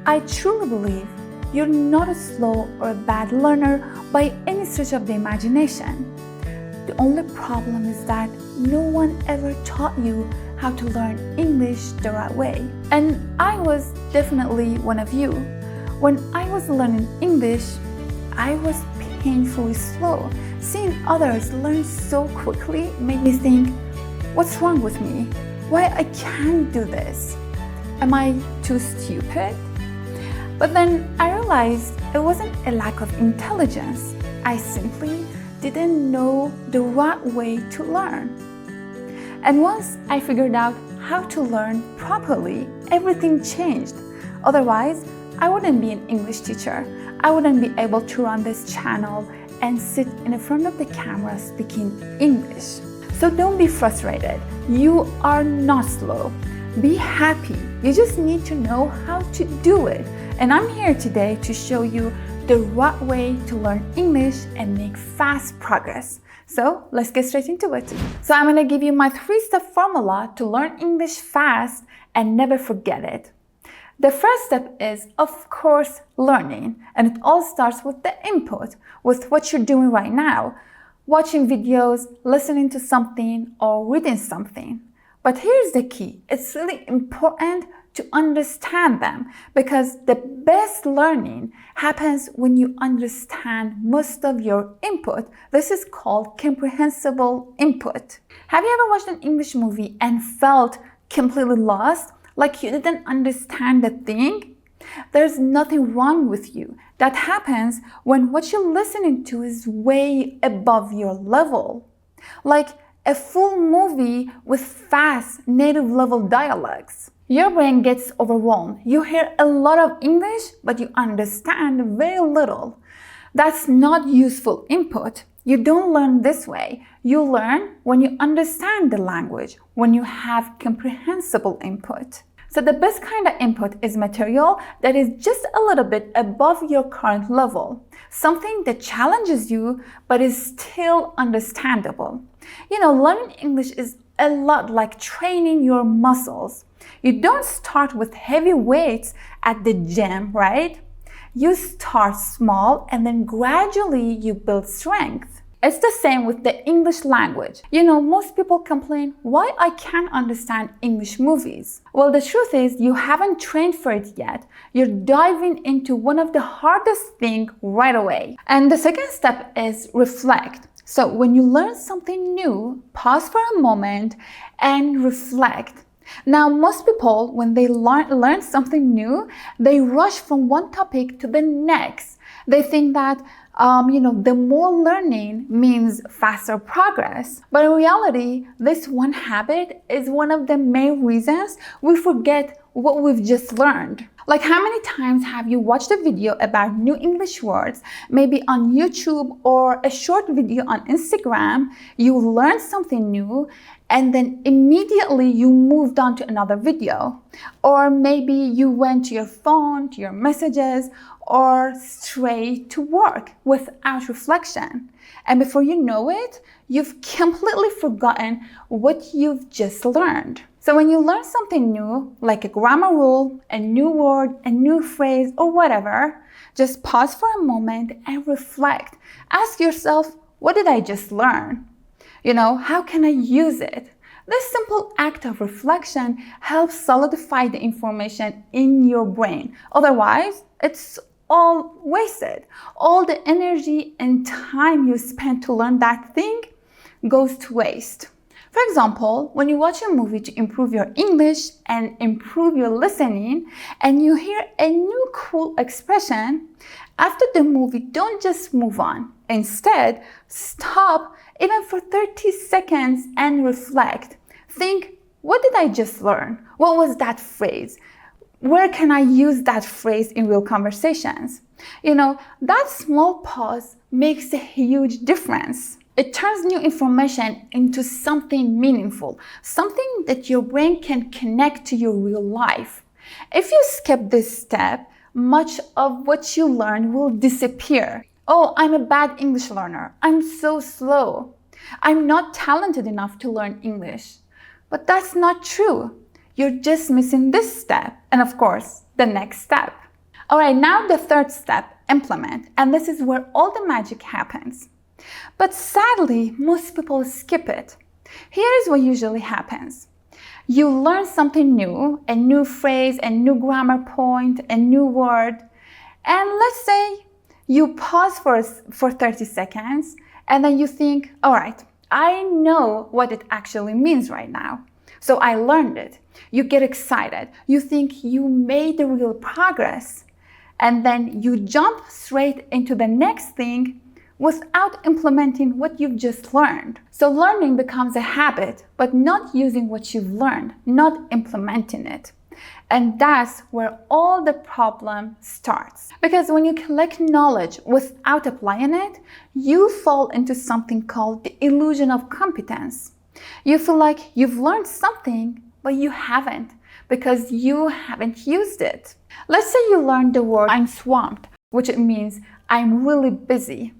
I truly believe you're not a slow or a bad learner by any stretch of the imagination. The only problem is that no one ever taught you how to learn English the right way. And I was definitely one of you. When I was learning English, I was painfully slow. Seeing others learn so quickly made me think, what's wrong with me? Why I can't do this? Am I too stupid? But then I realized it wasn't a lack of intelligence. I simply didn't know the right way to learn. And once I figured out how to learn properly, everything changed. Otherwise, I wouldn't be an English teacher. I wouldn't be able to run this channel and sit in front of the camera speaking English. So don't be frustrated. You are not slow. Be happy. You just need to know how to do it. And I'm here today to show you the right way to learn English and make fast progress. So let's get straight into it. So I'm going to give you my 3-step formula to learn English fast and never forget it. The first step is, of course, learning. And it all starts with the input, with what you're doing right now. Watching videos, listening to something, or reading something. But here's the key. It's really important to understand them because the best learning happens when you understand most of your input. This is called comprehensible input. Have you ever watched an English movie and felt completely lost, like you didn't understand the thing? There's nothing wrong with you. That happens when what you're listening to is way above your level. Like a full movie with fast native level dialogues. Your brain gets overwhelmed. You hear a lot of English, but you understand very little. That's not useful input. You don't learn this way. You learn when you understand the language, when you have comprehensible input. So the best kind of input is material that is just a little bit above your current level. Something that challenges you, but is still understandable. You know, learning English is a lot like training your muscles. You don't start with heavy weights at the gym, right? You start small and then gradually you build strength. It's the same with the English language. You know, most people complain, why I can't understand English movies? Well, the truth is you haven't trained for it yet. You're diving into one of the hardest things right away. And the second step is reflect. So when you learn something new, pause for a moment and reflect. Now, most people, when they learn something new, they rush from one topic to the next. They think that the more learning means faster progress. But in reality, this one habit is one of the main reasons we forget what we've just learned. Like, how many times have you watched a video about new English words, maybe on YouTube or a short video on Instagram? You learned something new and then immediately you moved on to another video. Or maybe you went to your phone, to your messages, or straight to work without reflection. And before you know it, you've completely forgotten what you've just learned. So when you learn something new, like a grammar rule, a new word, a new phrase, or whatever, just pause for a moment and reflect. Ask yourself, what did I just learn? You know, how can I use it? This simple act of reflection helps solidify the information in your brain. Otherwise, it's all wasted. All the energy and time you spent to learn that thing goes to waste. For example, when you watch a movie to improve your English and improve your listening, and you hear a new cool expression, after the movie, don't just move on. Instead, stop even for 30 seconds and reflect. Think, what did I just learn? What was that phrase? Where can I use that phrase in real conversations? You know, that small pause makes a huge difference. It turns new information into something meaningful, something that your brain can connect to your real life. If you skip this step, much of what you learn will disappear. Oh, I'm a bad English learner. I'm so slow. I'm not talented enough to learn English. But that's not true. You're just missing this step. And of course, the next step. All right, now the third step, implement. And this is where all the magic happens. But sadly, most people skip it. Here is what usually happens. You learn something new, a new phrase, a new grammar point, a new word, and let's say you pause for 30 seconds and then you think, all right, I know what it actually means right now. So I learned it. You get excited. You think you made the real progress. And then you jump straight into the next thing without implementing what you've just learned. So learning becomes a habit, but not using what you've learned, not implementing it. And that's where all the problem starts. Because when you collect knowledge without applying it, you fall into something called the illusion of competence. You feel like you've learned something, but you haven't, because you haven't used it. Let's say you learned the word I'm swamped, which it means I'm really busy.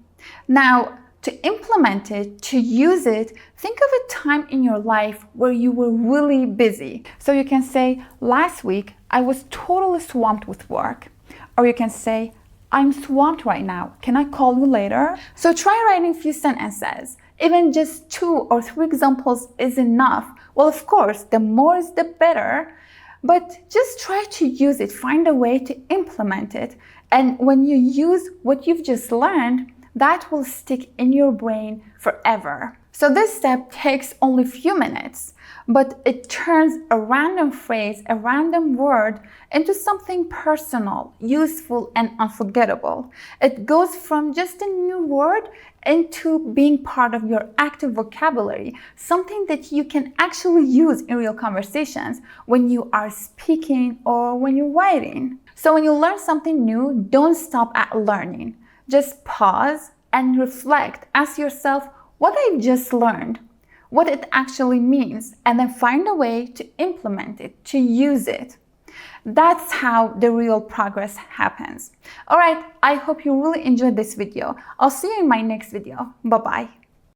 Now, to implement it, to use it, think of a time in your life where you were really busy. So you can say, last week, I was totally swamped with work. Or you can say, I'm swamped right now. Can I call you later? So try writing a few sentences. Even just 2 or 3 examples is enough. Well, of course, the more is the better. But just try to use it. Find a way to implement it. And when you use what you've just learned, that will stick in your brain forever. So this step takes only a few minutes, but it turns a random phrase, a random word, into something personal, useful, and unforgettable. It goes from just a new word into being part of your active vocabulary, something that you can actually use in real conversations when you are speaking or when you're writing. So when you learn something new, don't stop at learning. Just pause and reflect. Ask yourself what I've just learned, what it actually means, and then find a way to implement it, to use it. That's how the real progress happens. All right, I hope you really enjoyed this video. I'll see you in my next video. Bye-bye.